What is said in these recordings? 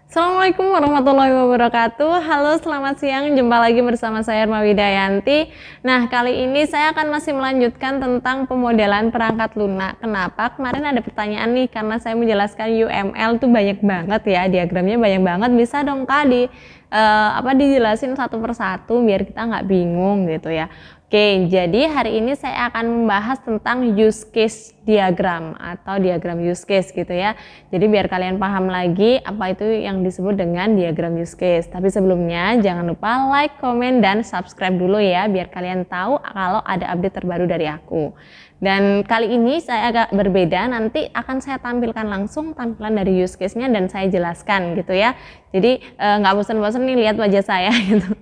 Assalamualaikum warahmatullahi wabarakatuh. Halo, selamat siang. Jumpa lagi bersama saya Irma Widayanti. Nah, kali ini saya akan masih melanjutkan tentang pemodelan perangkat lunak. Kenapa? Kemarin ada pertanyaan nih, karena saya menjelaskan UML tuh banyak banget ya, diagramnya banyak banget. Bisa dong Kak dijelasin satu persatu biar kita nggak bingung gitu ya. Oke, jadi hari ini saya akan membahas tentang use case diagram atau diagram use case gitu ya. Jadi biar kalian paham lagi apa itu yang disebut dengan diagram use case. Tapi sebelumnya jangan lupa like, komen, dan subscribe dulu ya biar kalian tahu kalau ada update terbaru dari aku. Dan kali ini saya agak berbeda, nanti akan saya tampilkan langsung tampilan dari use case-nya dan saya jelaskan gitu ya. Jadi nggak bosan-bosan nih lihat wajah saya gitu.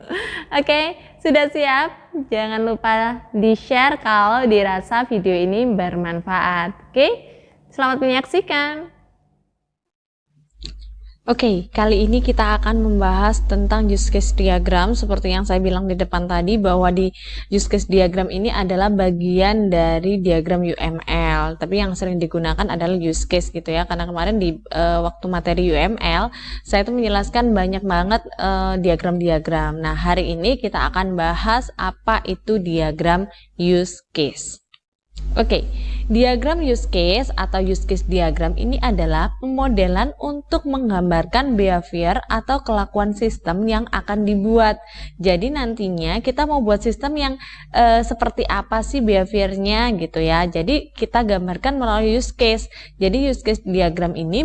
Oke, sudah siap? Jangan lupa di-share kalau dirasa video ini bermanfaat. Oke, selamat menyaksikan. Oke, kali ini kita akan membahas tentang use case diagram. Seperti yang saya bilang di depan tadi, bahwa di use case diagram ini adalah bagian dari diagram UML. Tapi yang sering digunakan adalah use case gitu ya. Karena kemarin di waktu materi UML, saya tuh menjelaskan banyak banget diagram-diagram. Nah, hari ini kita akan bahas apa itu diagram use case. Oke, diagram use case atau use case diagram ini adalah pemodelan untuk menggambarkan behavior atau kelakuan sistem yang akan dibuat. Jadi nantinya kita mau buat sistem yang seperti apa sih behaviornya gitu ya. Jadi kita gambarkan melalui use case. Jadi use case diagram ini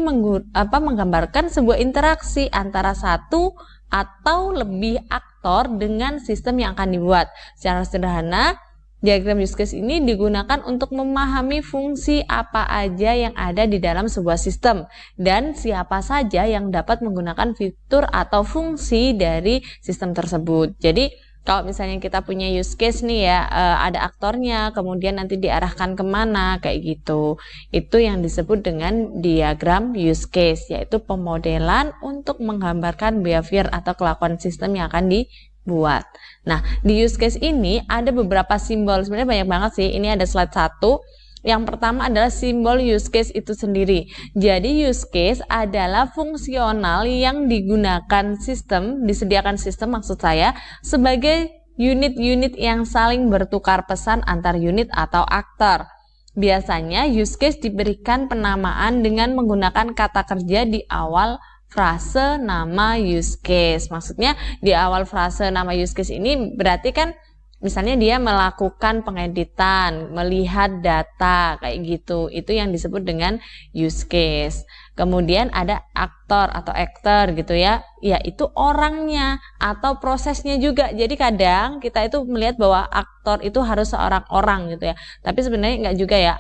menggambarkan sebuah interaksi antara satu atau lebih aktor dengan sistem yang akan dibuat. Secara sederhana, diagram use case ini digunakan untuk memahami fungsi apa aja yang ada di dalam sebuah sistem dan siapa saja yang dapat menggunakan fitur atau fungsi dari sistem tersebut. Jadi kalau misalnya kita punya use case nih ya, ada aktornya, kemudian nanti diarahkan kemana kayak gitu. Itu yang disebut dengan diagram use case, yaitu pemodelan untuk menggambarkan behavior atau kelakuan sistem yang akan dibuat. Nah, di use case ini ada beberapa simbol, sebenarnya banyak banget sih. Ini ada slide 1. Yang pertama adalah simbol use case itu sendiri. Jadi use case adalah fungsional yang digunakan sistem, disediakan sistem maksud saya, sebagai unit-unit yang saling bertukar pesan antar unit atau aktor. Biasanya use case diberikan penamaan dengan menggunakan kata kerja di awal frase nama use case. Maksudnya di awal frase nama use case ini berarti kan misalnya dia melakukan pengeditan, melihat data kayak gitu. Itu yang disebut dengan use case. Kemudian ada aktor atau actor gitu ya. Yaitu orangnya atau prosesnya juga. Jadi kadang kita itu melihat bahwa aktor itu harus seorang orang gitu ya. Tapi sebenarnya enggak juga ya.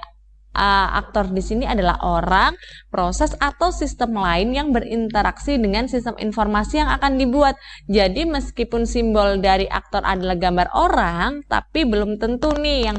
Aktor di sini adalah orang, proses atau sistem lain yang berinteraksi dengan sistem informasi yang akan dibuat. Jadi meskipun simbol dari aktor adalah gambar orang, tapi belum tentu nih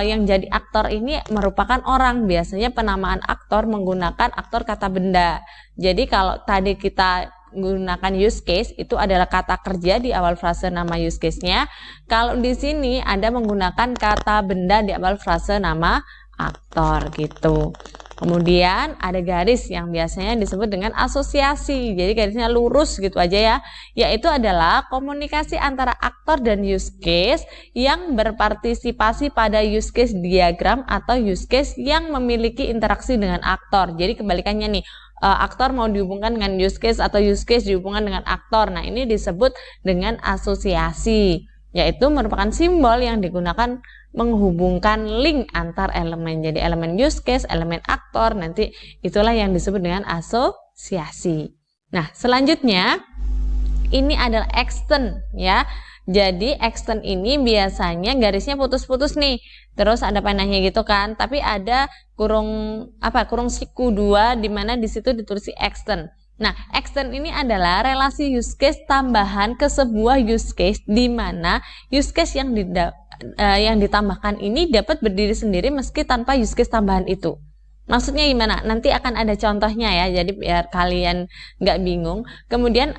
yang jadi aktor ini merupakan orang. Biasanya penamaan aktor menggunakan aktor kata benda. Jadi kalau tadi kita menggunakan use case itu adalah kata kerja di awal frase nama use case-nya. Kalau di sini ada menggunakan kata benda di awal frase nama aktor gitu. Kemudian ada garis yang biasanya disebut dengan asosiasi. Jadi garisnya lurus gitu aja ya. Yaitu adalah komunikasi antara aktor dan use case yang berpartisipasi pada use case diagram atau use case yang memiliki interaksi dengan aktor. Jadi kebalikannya nih, aktor mau dihubungkan dengan use case atau use case dihubungkan dengan aktor. Nah, ini disebut dengan asosiasi, yaitu merupakan simbol yang digunakan menghubungkan link antar elemen. Jadi elemen use case, elemen aktor, nanti itulah yang disebut dengan asosiasi. Nah, selanjutnya ini adalah extend ya. Jadi extend ini biasanya garisnya putus-putus nih. Terus ada panahnya gitu kan, tapi ada kurung siku 2 di mana di situ ditulis extend. Nah, extend ini adalah relasi use case tambahan ke sebuah use case di mana use case yang ditambahkan ini dapat berdiri sendiri meski tanpa use case tambahan itu. Maksudnya gimana? Nanti akan ada contohnya ya, jadi biar kalian nggak bingung. Kemudian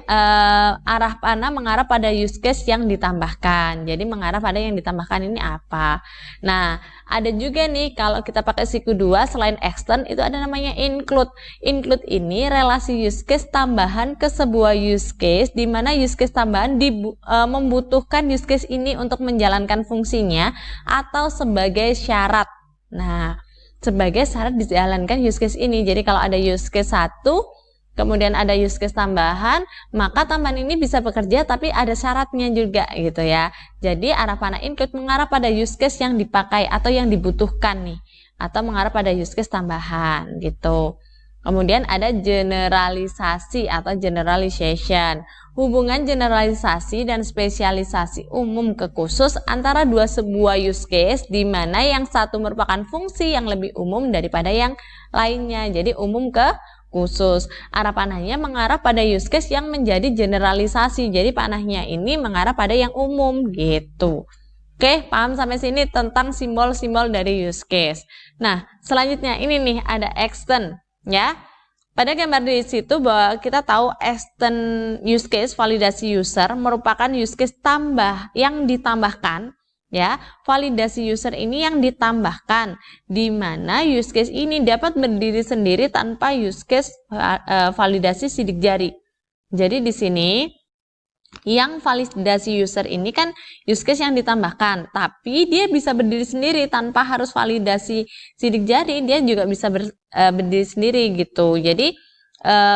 arah panah mengarah pada use case yang ditambahkan. Jadi mengarah pada yang ditambahkan ini apa? Nah, ada juga nih kalau kita pakai siku 2 selain extend itu ada namanya include. Include ini relasi use case tambahan ke sebuah use case, di mana use case tambahan membutuhkan use case ini untuk menjalankan fungsinya atau sebagai syarat. Nah, sebagai syarat dijalankan use case ini. Jadi kalau ada use case 1, kemudian ada use case tambahan, maka tambahan ini bisa bekerja tapi ada syaratnya juga gitu ya. Jadi arah panah include mengarah pada use case yang dipakai atau yang dibutuhkan nih, atau mengarah pada use case tambahan gitu. Kemudian ada generalisasi atau generalization. Hubungan generalisasi dan spesialisasi umum ke khusus antara sebuah use case di mana yang satu merupakan fungsi yang lebih umum daripada yang lainnya. Jadi umum ke khusus. Arah panahnya mengarah pada use case yang menjadi generalisasi. Jadi panahnya ini mengarah pada yang umum gitu. Oke, paham sampai sini tentang simbol-simbol dari use case. Nah, selanjutnya ini nih ada extend. Ya, pada gambar di situ bahwa kita tahu extend use case validasi user merupakan use case tambah yang ditambahkan ya. Validasi user ini yang ditambahkan di mana use case ini dapat berdiri sendiri tanpa use case validasi sidik jari. Jadi di sini yang validasi user ini kan use case yang ditambahkan, tapi dia bisa berdiri sendiri tanpa harus validasi sidik jari, dia juga bisa berdiri sendiri gitu. Jadi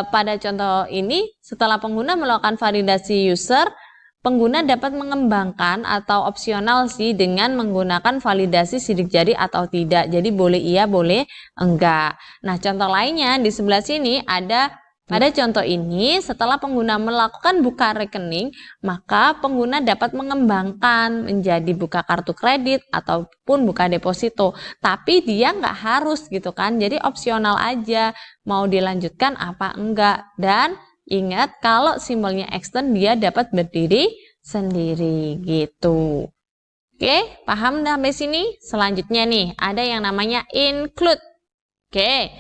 pada contoh ini setelah pengguna melakukan validasi user, pengguna dapat mengembangkan atau opsional sih dengan menggunakan validasi sidik jari atau tidak. Jadi boleh iya, boleh enggak. Nah, contoh lainnya di sebelah sini ada. Pada contoh ini, setelah pengguna melakukan buka rekening, maka pengguna dapat mengembangkan menjadi buka kartu kredit ataupun buka deposito. Tapi dia nggak harus gitu kan, jadi opsional aja mau dilanjutkan apa enggak. Dan ingat kalau simbolnya extend dia dapat berdiri sendiri gitu. Oke, paham sampai sini? Selanjutnya nih, ada yang namanya include. Oke.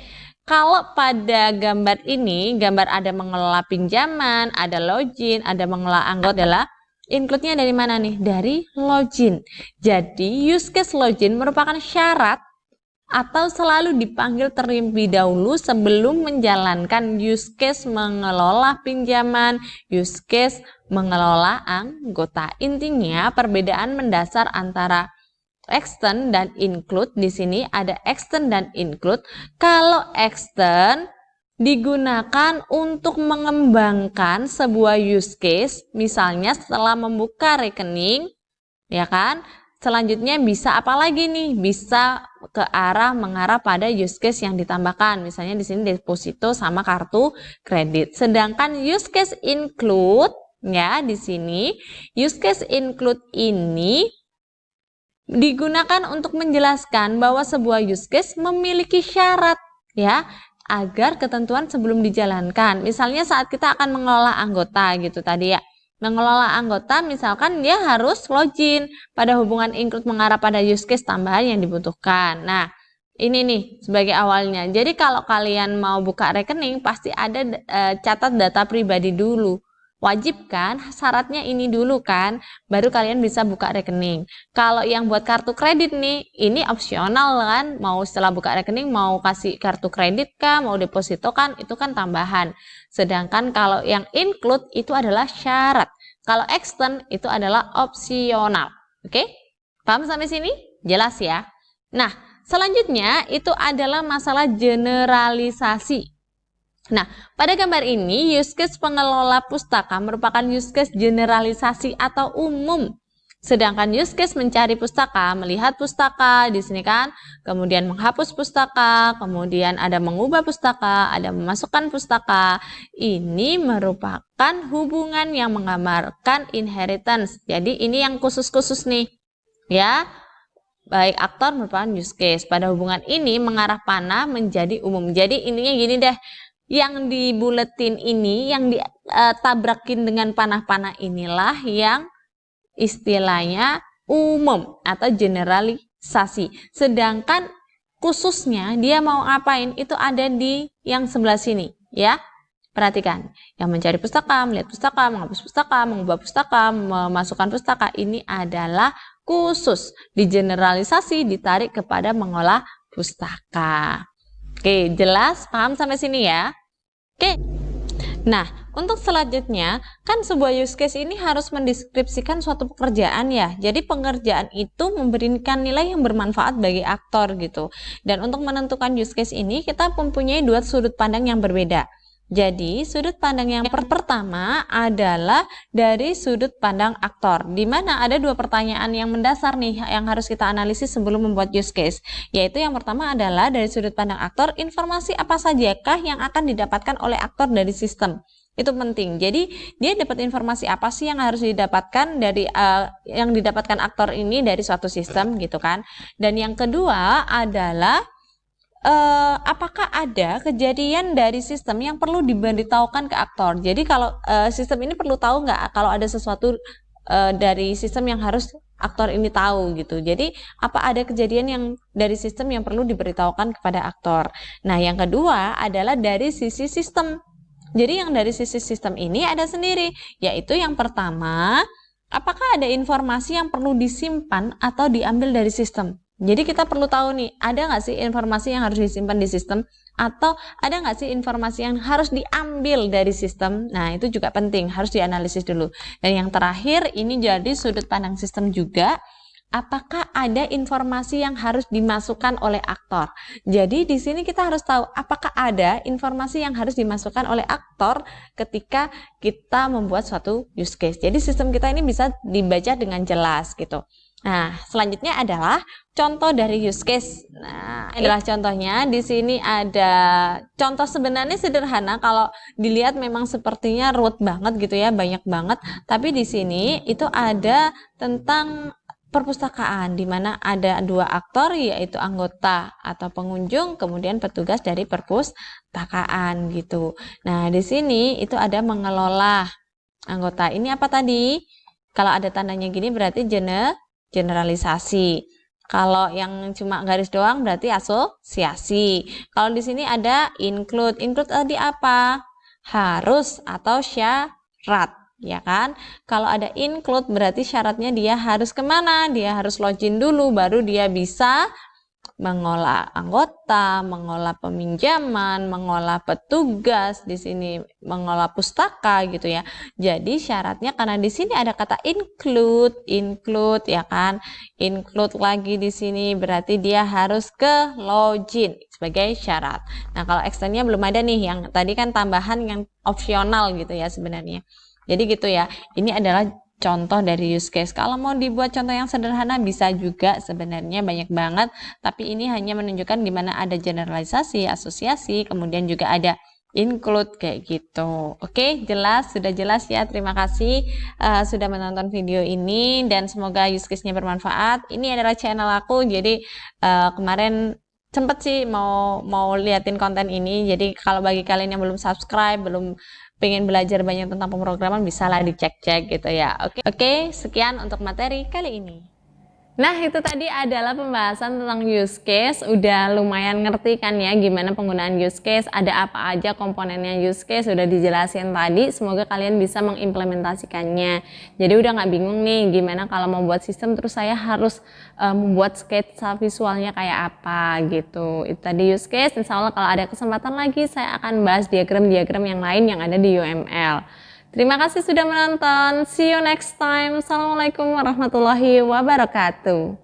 Kalau pada gambar ini, gambar ada mengelola pinjaman, ada login, ada mengelola anggota adalah include-nya dari mana nih? Dari login. Jadi use case login merupakan syarat atau selalu dipanggil terlebih dahulu sebelum menjalankan use case mengelola pinjaman, use case mengelola anggota. Intinya perbedaan mendasar antara extend dan include, di sini ada extend dan include. Kalau extend digunakan untuk mengembangkan sebuah use case, misalnya setelah membuka rekening, ya kan? Selanjutnya bisa apa lagi nih? Bisa ke arah mengarah pada use case yang ditambahkan. Misalnya di sini deposito sama kartu kredit. Sedangkan use case include, ya di sini use case include ini digunakan untuk menjelaskan bahwa sebuah use case memiliki syarat ya agar ketentuan sebelum dijalankan. Misalnya saat kita akan mengelola anggota gitu tadi ya. Mengelola anggota misalkan dia harus login, pada hubungan include mengarah pada use case tambahan yang dibutuhkan. Nah, ini nih sebagai awalnya. Jadi kalau kalian mau buka rekening pasti ada catat data pribadi dulu. Wajib kan, syaratnya ini dulu kan, baru kalian bisa buka rekening. Kalau yang buat kartu kredit nih, ini opsional kan, mau setelah buka rekening mau kasih kartu kredit kah, mau deposito kan, itu kan tambahan. Sedangkan kalau yang include itu adalah syarat. Kalau extend itu adalah opsional. Oke? Paham sampai sini? Jelas ya? Nah, selanjutnya itu adalah masalah generalisasi. Nah, pada gambar ini use case pengelola pustaka merupakan use case generalisasi atau umum. Sedangkan use case mencari pustaka, melihat pustaka di sini kan, kemudian menghapus pustaka, kemudian ada mengubah pustaka, ada memasukkan pustaka. Ini merupakan hubungan yang menggambarkan inheritance. Jadi ini yang khusus-khusus nih. Ya. Baik aktor merupakan use case. Pada hubungan ini mengarah panah menjadi umum. Jadi intinya gini deh. Yang dibuletin ini, yang ditabrakin dengan panah-panah inilah yang istilahnya umum atau generalisasi. Sedangkan khususnya dia mau ngapain itu ada di yang sebelah sini ya. Perhatikan, yang mencari pustaka, melihat pustaka, menghapus pustaka, mengubah pustaka, memasukkan pustaka, ini adalah khusus. Digeneralisasi, ditarik kepada mengolah pustaka. Oke, jelas? Paham sampai sini ya? Oke. Nah, untuk selanjutnya, kan sebuah use case ini harus mendeskripsikan suatu pekerjaan ya. Jadi pengerjaan itu memberikan nilai yang bermanfaat bagi aktor gitu. Dan untuk menentukan use case ini, kita mempunyai dua sudut pandang yang berbeda. Jadi, sudut pandang yang pertama adalah dari sudut pandang aktor, di mana ada dua pertanyaan yang mendasar nih yang harus kita analisis sebelum membuat use case. Yaitu yang pertama adalah dari sudut pandang aktor, informasi apa sajakah yang akan didapatkan oleh aktor dari sistem. Itu penting. Jadi, dia dapat informasi apa sih yang harus didapatkan dari yang didapatkan aktor ini dari suatu sistem gitu kan. Dan yang kedua adalah apakah ada kejadian dari sistem yang perlu diberitahukan ke aktor. Jadi kalau sistem ini perlu tahu nggak kalau ada sesuatu dari sistem yang harus aktor ini tahu gitu. Jadi apa ada kejadian yang dari sistem yang perlu diberitahukan kepada aktor. Nah yang kedua adalah dari sisi sistem. Jadi yang dari sisi sistem ini ada sendiri, yaitu yang pertama, apakah ada informasi yang perlu disimpan atau diambil dari sistem. Jadi kita perlu tahu nih, ada nggak sih informasi yang harus disimpan di sistem atau ada nggak sih informasi yang harus diambil dari sistem. Nah itu juga penting, harus dianalisis dulu. Dan yang terakhir ini jadi sudut pandang sistem juga, apakah ada informasi yang harus dimasukkan oleh aktor. Jadi di sini kita harus tahu apakah ada informasi yang harus dimasukkan oleh aktor ketika kita membuat suatu use case. Jadi sistem kita ini bisa dibaca dengan jelas gitu. Nah, selanjutnya adalah contoh dari use case. Nah, inilah contohnya. Di sini ada contoh sebenarnya sederhana. Kalau dilihat memang sepertinya ruwet banget gitu ya, banyak banget. Tapi di sini itu ada tentang perpustakaan, di mana ada dua aktor, yaitu anggota atau pengunjung, kemudian petugas dari perpustakaan gitu. Nah, di sini itu ada mengelola anggota. Ini apa tadi? Kalau ada tandanya gini berarti generalisasi. Kalau yang cuma garis doang berarti asosiasi. Kalau di sini ada include. Include tadi apa? Harus atau syarat, ya kan? Kalau ada include berarti syaratnya dia harus kemana? Dia harus login dulu baru dia bisa mengolah anggota, mengolah peminjaman, mengolah petugas, di sini mengolah pustaka gitu ya. Jadi syaratnya karena di sini ada kata include ya kan. Include lagi di sini berarti dia harus ke login sebagai syarat. Nah, kalau extendnya belum ada nih, yang tadi kan tambahan yang opsional gitu ya sebenarnya. Jadi gitu ya. Ini adalah contoh dari use case. Kalau mau dibuat contoh yang sederhana bisa juga, sebenarnya banyak banget, tapi ini hanya menunjukkan gimana ada generalisasi, asosiasi, kemudian juga ada include kayak gitu. Oke, jelas, sudah jelas ya. Terima kasih sudah menonton video ini dan semoga use case-nya bermanfaat. Ini adalah channel aku, jadi kemarin sempet sih mau liatin konten ini. Jadi kalau bagi kalian yang belum subscribe, belum pengen belajar banyak tentang pemrograman, bisa lah dicek-cek gitu ya. Oke, sekian untuk materi kali ini. Nah, itu tadi adalah pembahasan tentang use case. Udah lumayan ngerti kan ya gimana penggunaan use case, ada apa aja komponennya use case, udah dijelasin tadi. Semoga kalian bisa mengimplementasikannya. Jadi udah nggak bingung nih gimana kalau mau buat sistem terus saya harus membuat sketsa visualnya kayak apa gitu. Itu tadi use case. Insya Allah kalau ada kesempatan lagi saya akan bahas diagram-diagram yang lain yang ada di UML. Terima kasih sudah menonton. See you next time. Assalamualaikum warahmatullahi wabarakatuh.